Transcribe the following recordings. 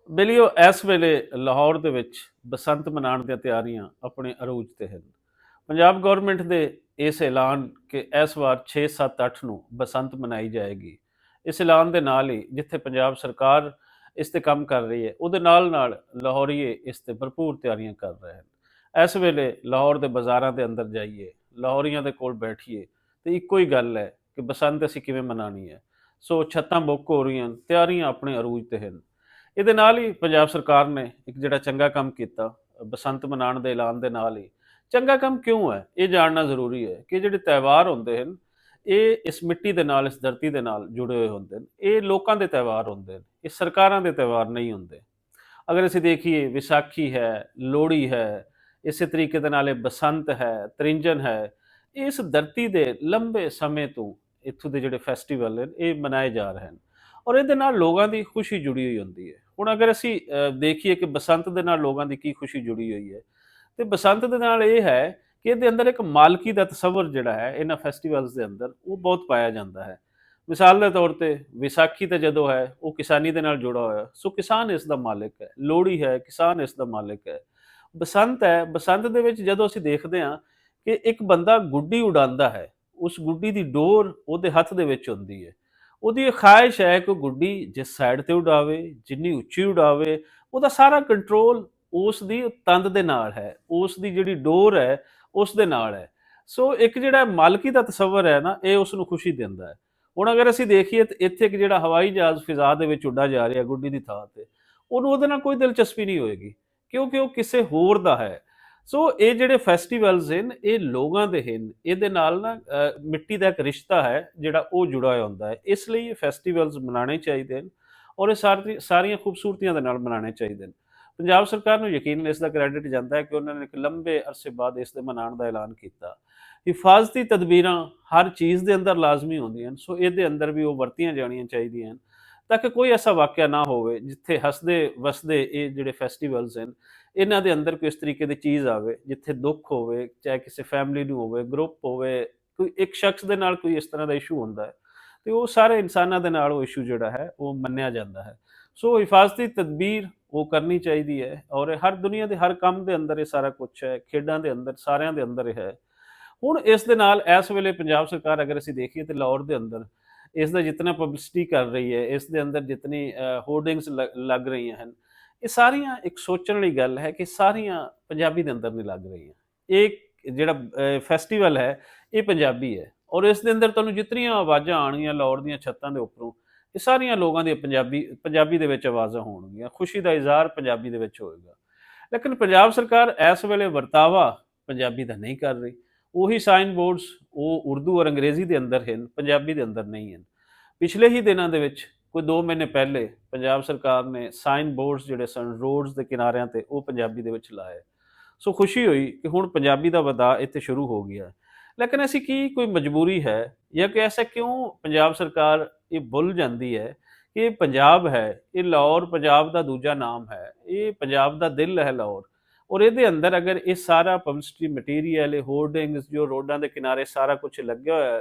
ਬੇਲੀਓ ਇਸ ਵੇਲੇ ਲਾਹੌਰ ਦੇ ਵਿੱਚ ਬਸੰਤ ਮਨਾਉਣ ਦੀਆਂ ਤਿਆਰੀਆਂ ਆਪਣੇ ਅਰੂਜ ਤੇ ਹਨ। ਪੰਜਾਬ ਗਵਰਨਮੈਂਟ ਦੇ ਇਸ ਐਲਾਨ ਕਿ ਇਸ ਵਾਰ 6 7 8 ਨੂੰ ਬਸੰਤ ਮਨਾਈ ਜਾਏਗੀ, ਇਸ ਐਲਾਨ ਦੇ ਨਾਲ ਹੀ ਜਿੱਥੇ ਪੰਜਾਬ ਸਰਕਾਰ ਇਸ ਤੇ ਕੰਮ ਕਰ ਰਹੀ ਹੈ, ਉਹਦੇ ਨਾਲ ਨਾਲ ਲਾਹੌਰੀਏ ਇਸ ਤੇ ਭਰਪੂਰ ਤਿਆਰੀਆਂ ਕਰ ਰਹੇ ਹਨ। ਇਸ ਵੇਲੇ ਲਾਹੌਰ ਦੇ ਬਾਜ਼ਾਰਾਂ ਦੇ ਅੰਦਰ ਜਾਈਏ, ਲਾਹੌਰੀਆਂ ਦੇ ਕੋਲ ਬੈਠੀਏ, ਤੇ ਇੱਕੋ ਹੀ ਗੱਲ ਹੈ ਕਿ ਬਸੰਤ ਅਸੀਂ ਕਿਵੇਂ ਮਨਾਉਣੀ ਹੈ। ਸੋ ਛੱਤਾਂ ਬੁੱਕ ਹੋ ਰਹੀਆਂ, ਤਿਆਰੀਆਂ ਆਪਣੇ ਅਰੂਜ ਤੇ ਹਨ। ਇਹਦੇ ਨਾਲ ਹੀ ਪੰਜਾਬ ਸਰਕਾਰ ਨੇ ਇੱਕ ਜਿਹੜਾ ਚੰਗਾ ਕੰਮ ਕੀਤਾ, ਬਸੰਤ ਮਨਾਉਣ ਦੇ ਐਲਾਨ ਦੇ ਨਾਲ ਹੀ। ਚੰਗਾ ਕੰਮ ਕਿਉਂ ਹੈ ਇਹ ਜਾਣਨਾ ਜ਼ਰੂਰੀ ਹੈ ਕਿ ਜਿਹੜੇ ਤਿਉਹਾਰ ਹੁੰਦੇ ਹਨ, ਇਹ ਇਸ ਮਿੱਟੀ ਦੇ ਨਾਲ, ਇਸ ਧਰਤੀ ਦੇ ਨਾਲ ਜੁੜੇ ਹੋਏ ਹੁੰਦੇ ਨੇ। ਇਹ ਲੋਕਾਂ ਦੇ ਤਿਉਹਾਰ ਹੁੰਦੇ ਨੇ, ਇਹ ਸਰਕਾਰਾਂ ਦੇ ਤਿਉਹਾਰ ਨਹੀਂ ਹੁੰਦੇ। ਅਗਰ ਅਸੀਂ ਦੇਖੀਏ, ਵਿਸਾਖੀ ਹੈ, ਲੋਹੜੀ ਹੈ, ਇਸੇ ਤਰੀਕੇ ਦੇ ਨਾਲ ਇਹ ਬਸੰਤ ਹੈ, ਤ੍ਰਿੰਜਣ ਹੈ, ਇਸ ਧਰਤੀ ਦੇ ਲੰਬੇ ਸਮੇਂ ਤੋਂ ਇੱਥੋਂ ਦੇ ਜਿਹੜੇ ਫੈਸਟੀਵਲ ਹਨ ਇਹ ਮਨਾਏ ਜਾ ਰਹੇ ਹਨ, ਔਰ ਇਹਦੇ ਨਾਲ ਲੋਕਾਂ ਦੀ ਖੁਸ਼ੀ ਜੁੜੀ ਹੋਈ ਹੁੰਦੀ ਹੈ। ਹੁਣ ਅਗਰ ਅਸੀਂ ਦੇਖੀਏ ਕਿ ਬਸੰਤ ਦੇ ਨਾਲ ਲੋਕਾਂ ਦੀ ਕੀ ਖੁਸ਼ੀ ਜੁੜੀ ਹੋਈ ਹੈ, ਤੇ ਬਸੰਤ ਦੇ ਨਾਲ ਇਹ ਹੈ ਕਿ ਇਹਦੇ ਅੰਦਰ ਇੱਕ ਮਾਲਕੀ ਦਾ ਤਸੱਵਰ ਜਿਹੜਾ ਹੈ ਇਹਨਾਂ ਫੈਸਟੀਵਲਸ ਦੇ ਅੰਦਰ ਉਹ ਬਹੁਤ ਪਾਇਆ ਜਾਂਦਾ ਹੈ। ਮਿਸਾਲ ਦੇ ਤੌਰ ਤੇ ਵਿਸਾਖੀ ਤੇ ਜਦੋਂ ਹੈ ਉਹ ਕਿਸਾਨੀ ਦੇ ਨਾਲ ਜੁੜਾ ਹੋਇਆ, ਸੋ ਕਿਸਾਨ ਇਸ ਦਾ ਮਾਲਿਕ ਹੈ। ਲੋਹੜੀ ਹੈ, ਕਿਸਾਨ ਇਸ ਦਾ ਮਾਲਿਕ ਹੈ। ਬਸੰਤ ਹੈ, ਬਸੰਤ ਦੇ ਵਿੱਚ ਜਦੋਂ ਅਸੀਂ ਦੇਖਦੇ ਹਾਂ ਕਿ ਇੱਕ ਬੰਦਾ ਗੁੱਡੀ ਉਡਾਉਂਦਾ ਹੈ, ਉਸ ਗੁੱਡੀ ਦੀ ਡੋਰ ਉਹਦੇ ਹੱਥ ਦੇ ਵਿੱਚ ਹੁੰਦੀ ਹੈ। ਉਹਦੀ ਇਹ ਖਾਹਿਸ਼ ਹੈ ਕਿ ਉਹ ਗੁੱਡੀ ਜਿਸ ਸਾਈਡ ਤੇ ਉਡਾਵੇ, ਜਿੰਨੀ ਉੱਚੀ ਉਡਾਵੇ, ਉਹਦਾ ਸਾਰਾ ਕੰਟਰੋਲ ਉਸ ਦੀ ਤੰਦ ਦੇ ਨਾਲ ਹੈ, ਉਸ ਦੀ ਜਿਹੜੀ ਡੋਰ ਹੈ ਉਸ ਦੇ ਨਾਲ ਹੈ। ਸੋ ਇੱਕ ਜਿਹੜਾ ਮਾਲਕੀ ਦਾ ਤਸੱਵਰ ਹੈ ਨਾ, ਇਹ ਉਸ ਨੂੰ ਖੁਸ਼ੀ ਦਿੰਦਾ ਹੈ। ਹੁਣ ਅਗਰ ਅਸੀਂ ਦੇਖੀਏ ਤਾਂ ਇੱਥੇ ਇੱਕ ਜਿਹੜਾ ਹਵਾਈ ਜਹਾਜ਼ ਫਿਜ਼ਾ ਦੇ ਵਿੱਚ ਉੱਡਾ ਜਾ ਰਿਹਾ ਗੁੱਡੀ ਦੀ ਥਾਂ ਤੇ, ਉਹਨੂੰ ਉਹਦੇ ਨਾਲ ਕੋਈ ਦਿਲਚਸਪੀ ਨਹੀਂ ਹੋਏਗੀ, ਕਿਉਂਕਿ ਉਹ ਕਿਸੇ ਹੋਰ ਦਾ ਹੈ। ਸੋ ਇਹ ਜਿਹੜੇ ਫੈਸਟੀਵਲਸ ਹਨ ਇਹ ਲੋਕਾਂ ਦੇ ਹਨ, ਇਹਦੇ ਨਾਲ ਨਾ ਮਿੱਟੀ ਦਾ ਇੱਕ ਰਿਸ਼ਤਾ ਹੈ ਜਿਹੜਾ ਉਹ ਜੁੜਾ ਹੋਇਆ ਹੁੰਦਾ ਹੈ। ਇਸ ਲਈ ਇਹ ਫੈਸਟੀਵਲਸ ਮਨਾਉਣੇ ਚਾਹੀਦੇ ਹਨ, ਔਰ ਇਹ ਸਾਰੀਆਂ ਖੂਬਸੂਰਤੀਆਂ ਦੇ ਨਾਲ ਮਨਾਉਣੇ ਚਾਹੀਦੇ ਹਨ। ਪੰਜਾਬ ਸਰਕਾਰ ਨੂੰ ਯਕੀਨ ਇਸ ਦਾ ਕ੍ਰੈਡਿਟ ਜਾਂਦਾ ਹੈ ਕਿ ਉਹਨਾਂ ਨੇ ਇੱਕ ਲੰਬੇ ਅਰਸੇ ਬਾਅਦ ਇਸ ਦੇ ਮਨਾਉਣ ਦਾ ਐਲਾਨ ਕੀਤਾ। ਹਿਫਾਜ਼ਤੀ ਤਦਬੀਰਾਂ ਹਰ ਚੀਜ਼ ਦੇ ਅੰਦਰ ਲਾਜ਼ਮੀ ਹੁੰਦੀਆਂ ਹਨ, ਸੋ ਇਹਦੇ ਅੰਦਰ ਵੀ ਉਹ ਵਰਤੀਆਂ ਜਾਣੀਆਂ ਚਾਹੀਦੀਆਂ ਹਨ, ਤਾਂ ਕਿ ਕੋਈ ਐਸਾ ਵਾਕਿਆ ਨਾ ਹੋਵੇ ਜਿੱਥੇ ਹੱਸਦੇ ਵਸਦੇ ਇਹ ਜਿਹੜੇ ਫੈਸਟੀਵਲਸ ਹਨ ਇਹਨਾਂ ਦੇ ਅੰਦਰ ਕੋਈ ਇਸ ਤਰੀਕੇ ਦੀ ਚੀਜ਼ ਆਵੇ ਜਿੱਥੇ ਦੁੱਖ ਹੋਵੇ, ਚਾਹੇ ਕਿਸੇ ਫੈਮਿਲੀ ਨੂੰ ਹੋਵੇ, ਗਰੁੱਪ ਹੋਵੇ, ਕੋਈ ਇੱਕ ਸ਼ਖਸ ਦੇ ਨਾਲ ਕੋਈ ਇਸ ਤਰ੍ਹਾਂ ਦਾ ਇਸ਼ੂ ਹੁੰਦਾ ਹੈ, ਤੇ ਉਹ ਸਾਰੇ ਇਨਸਾਨਾਂ ਦੇ ਨਾਲ ਉਹ ਇਸ਼ੂ ਜਿਹੜਾ ਹੈ ਉਹ ਮੰਨਿਆ ਜਾਂਦਾ ਹੈ। ਸੋ ਹਿਫਾਜ਼ਤੀ ਤਦਬੀਰ ਉਹ ਕਰਨੀ ਚਾਹੀਦੀ ਹੈ, ਔਰ ਹਰ ਦੁਨੀਆ ਦੇ ਹਰ ਕੰਮ ਦੇ ਅੰਦਰ ਇਹ ਸਾਰਾ ਕੁਛ ਹੈ, ਖੇਡਾਂ ਦੇ ਅੰਦਰ, ਸਾਰਿਆਂ ਦੇ ਅੰਦਰ ਇਹ ਹੈ। ਹੁਣ ਇਸ ਦੇ ਨਾਲ ਇਸ ਵੇਲੇ ਪੰਜਾਬ ਸਰਕਾਰ ਅਗਰ ਅਸੀਂ ਦੇਖੀਏ ਤਾਂ ਲਾਹੌਰ ਦੇ ਅੰਦਰ ਇਸ ਦਾ ਜਿਤਨਾ ਪਬਲਿਸਿਟੀ ਕਰ ਰਹੀ ਹੈ, ਇਸ ਦੇ ਅੰਦਰ ਜਿਤਨੀ ਹੋਰਡਿੰਗਸ ਲੱਗ ਰਹੀਆਂ ਹਨ, ਇਹ ਸਾਰੀਆਂ ਇੱਕ ਸੋਚਣ ਵਾਲੀ ਗੱਲ ਹੈ ਕਿ ਸਾਰੀਆਂ ਪੰਜਾਬੀ ਦੇ ਅੰਦਰ ਨਹੀਂ ਲੱਗ ਰਹੀਆਂ। ਇਹ ਜਿਹੜਾ ਫੈਸਟੀਵਲ ਹੈ ਇਹ ਪੰਜਾਬੀ ਹੈ, ਔਰ ਇਸ ਦੇ ਅੰਦਰ ਤੁਹਾਨੂੰ ਜਿਤਨੀਆਂ ਆਵਾਜ਼ਾਂ ਆਉਣਗੀਆਂ ਲਾਹੌਰ ਦੀਆਂ ਛੱਤਾਂ ਦੇ ਉੱਪਰੋਂ, ਇਹ ਸਾਰੀਆਂ ਲੋਕਾਂ ਦੀਆਂ ਪੰਜਾਬੀ ਦੇ ਵਿੱਚ ਆਵਾਜ਼ਾਂ ਹੋਣਗੀਆਂ, ਖੁਸ਼ੀ ਦਾ ਇਜ਼ਹਾਰ ਪੰਜਾਬੀ ਦੇ ਵਿੱਚ ਹੋਏਗਾ। ਲੇਕਿਨ ਪੰਜਾਬ ਸਰਕਾਰ ਇਸ ਵੇਲੇ ਵਰਤਾਵਾ ਪੰਜਾਬੀ ਦਾ ਨਹੀਂ ਕਰ ਰਹੀ। ਉਹੀ ਸਾਈਨ ਬੋਰਡਸ ਉਹ ਉਰਦੂ ਔਰ ਅੰਗਰੇਜ਼ੀ ਦੇ ਅੰਦਰ ਹਨ, ਪੰਜਾਬੀ ਦੇ ਅੰਦਰ ਨਹੀਂ ਹਨ। ਪਿਛਲੇ ਹੀ ਦਿਨਾਂ ਦੇ ਵਿੱਚ ਕੋਈ 2 ਮਹੀਨੇ ਪਹਿਲੇ ਪੰਜਾਬ ਸਰਕਾਰ ਨੇ ਸਾਈਨ ਬੋਰਡਸ ਜਿਹੜੇ ਸਨ ਰੋਡਸ ਦੇ ਕਿਨਾਰਿਆਂ ਤੇ ਉਹ ਪੰਜਾਬੀ ਦੇ ਵਿੱਚ ਲਾਏ। ਸੋ ਖੁਸ਼ੀ ਹੋਈ ਕਿ ਹੁਣ ਪੰਜਾਬੀ ਦਾ ਵਧਾ ਇੱਥੇ ਸ਼ੁਰੂ ਹੋ ਗਿਆ। ਲੇਕਿਨ ਐਸੀ ਕੀ ਕੋਈ ਮਜਬੂਰੀ ਹੈ, ਜਾਂ ਕਿ ਐਸਾ ਕਿਉਂ ਪੰਜਾਬ ਸਰਕਾਰ ਇਹ ਭੁੱਲ ਜਾਂਦੀ ਹੈ ਕਿ ਇਹ ਪੰਜਾਬ ਹੈ, ਇਹ ਲਾਹੌਰ ਪੰਜਾਬ ਦਾ ਦੂਜਾ ਨਾਮ ਹੈ, ਇਹ ਪੰਜਾਬ ਦਾ ਦਿਲ ਹੈ ਲਾਹੌਰ, ਔਰ ਇਹਦੇ ਅੰਦਰ ਅਗਰ ਇਹ ਸਾਰਾ ਪਬਲਿਸਿਟੀ ਮਟੀਰੀਅਲ, ਇਹ ਹੋਰਡਿੰਗਸ ਜੋ ਰੋਡਾਂ ਦੇ ਕਿਨਾਰੇ ਸਾਰਾ ਕੁਝ ਲੱਗਿਆ ਹੋਇਆ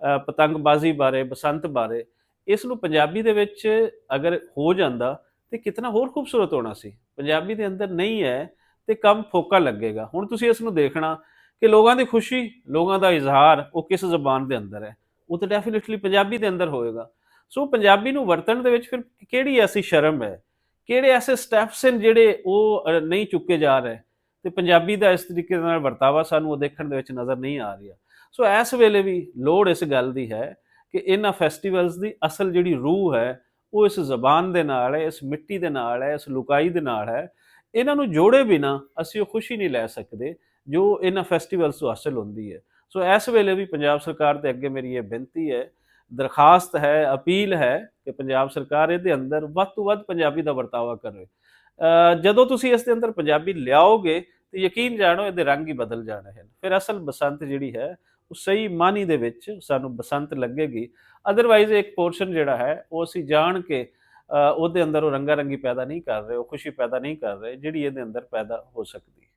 ਹੈ ਪਤੰਗਬਾਜ਼ੀ ਬਾਰੇ, ਬਸੰਤ ਬਾਰੇ, ਇਸ ਨੂੰ ਪੰਜਾਬੀ ਦੇ ਵਿੱਚ ਅਗਰ ਹੋ ਜਾਂਦਾ ਤੇ ਕਿਤਨਾ ਹੋਰ ਖੂਬਸੂਰਤ ਹੋਣਾ ਸੀ। ਪੰਜਾਬੀ ਦੇ ਅੰਦਰ ਨਹੀਂ ਹੈ ਤੇ ਕੰਮ ਫੋਕਾ ਲੱਗੇਗਾ। ਹੁਣ ਤੁਸੀਂ ਇਸ ਨੂੰ ਦੇਖਣਾ ਕਿ ਲੋਕਾਂ ਦੀ ਖੁਸ਼ੀ, ਲੋਕਾਂ ਦਾ ਇਜ਼ਹਾਰ ਉਹ ਕਿਸ ਜ਼ਬਾਨ ਦੇ ਅੰਦਰ ਹੈ, ਉਹ ਤਾਂ ਡੈਫੀਨੇਟਲੀ ਪੰਜਾਬੀ ਦੇ ਅੰਦਰ ਹੋਏਗਾ। ਸੋ ਪੰਜਾਬੀ ਨੂੰ ਵਰਤਣ ਦੇ ਵਿੱਚ ਫਿਰ ਕਿਹੜੀ ਐਸੀ ਸ਼ਰਮ ਹੈ, ਕਿਹੜੇ ਐਸੇ ਸਟੈਪਸ ਹਨ ਜਿਹੜੇ ਉਹ ਨਹੀਂ ਚੁੱਕੇ ਜਾ ਰਹੇ, ਤੇ ਪੰਜਾਬੀ ਦਾ ਇਸ ਤਰੀਕੇ ਨਾਲ ਵਰਤਾਵਾ ਸਾਨੂੰ ਉਹ ਦੇਖਣ ਦੇ ਵਿੱਚ ਨਜ਼ਰ ਨਹੀਂ ਆ ਰਿਹਾ। ਸੋ ਇਸ ਵੇਲੇ ਵੀ ਲੋੜ ਇਸ ਗੱਲ ਦੀ ਹੈ ਕਿ ਇਹਨਾਂ ਫੈਸਟੀਵਲਸ ਦੀ ਅਸਲ ਜਿਹੜੀ ਰੂਹ ਹੈ ਉਹ ਇਸ ਜ਼ਬਾਨ ਦੇ ਨਾਲ ਹੈ, ਇਸ ਮਿੱਟੀ ਦੇ ਨਾਲ ਹੈ, ਇਸ ਲੁਕਾਈ ਦੇ ਨਾਲ ਹੈ। ਇਹਨਾਂ ਨੂੰ ਜੋੜੇ ਬਿਨਾ ਅਸੀਂ ਉਹ ਖੁਸ਼ੀ ਨਹੀਂ ਲੈ ਸਕਦੇ ਜੋ ਇਹਨਾਂ ਫੈਸਟੀਵਲਸ ਤੋਂ ਹਾਸਲ ਹੁੰਦੀ ਹੈ। ਸੋ ਇਸ ਵੇਲੇ ਵੀ ਪੰਜਾਬ ਸਰਕਾਰ ਦੇ ਅੱਗੇ ਮੇਰੀ ਇਹ ਬੇਨਤੀ ਹੈ, ਦਰਖਾਸਤ ਹੈ, ਅਪੀਲ ਹੈ ਕਿ ਪੰਜਾਬ ਸਰਕਾਰ ਇਹਦੇ ਅੰਦਰ ਵੱਧ ਤੋਂ ਵੱਧ ਪੰਜਾਬੀ ਦਾ ਵਰਤਾਵਾ ਕਰੇ। ਜਦੋਂ ਤੁਸੀਂ ਇਸ ਦੇ ਅੰਦਰ ਪੰਜਾਬੀ ਲਿਆਓਗੇ ਤੇ ਯਕੀਨ ਜਾਣੋ ਇਹਦੇ ਰੰਗ ਹੀ ਬਦਲ ਜਾਣੇ ਹਨ। ਫਿਰ ਅਸਲ ਬਸੰਤ ਜਿਹੜੀ ਹੈ ਉਹ ਸਹੀ ਮਾਨੀ ਦੇ ਵਿੱਚ ਸਾਨੂੰ ਬਸੰਤ ਲੱਗੇਗੀ। ਅਦਰਵਾਈਜ਼ ਇੱਕ ਪੋਰਸ਼ਨ ਜਿਹੜਾ ਹੈ ਉਹ ਅਸੀਂ ਜਾਣ ਕੇ ਉਹਦੇ ਅੰਦਰ ਉਹ ਰੰਗਾ ਰੰਗੀ ਪੈਦਾ ਨਹੀਂ ਕਰ ਰਹੇ, ਉਹ ਖੁਸ਼ੀ ਪੈਦਾ ਨਹੀਂ ਕਰ ਰਹੇ ਜਿਹੜੀ ਇਹਦੇ ਅੰਦਰ ਪੈਦਾ ਹੋ ਸਕਦੀ ਹੈ।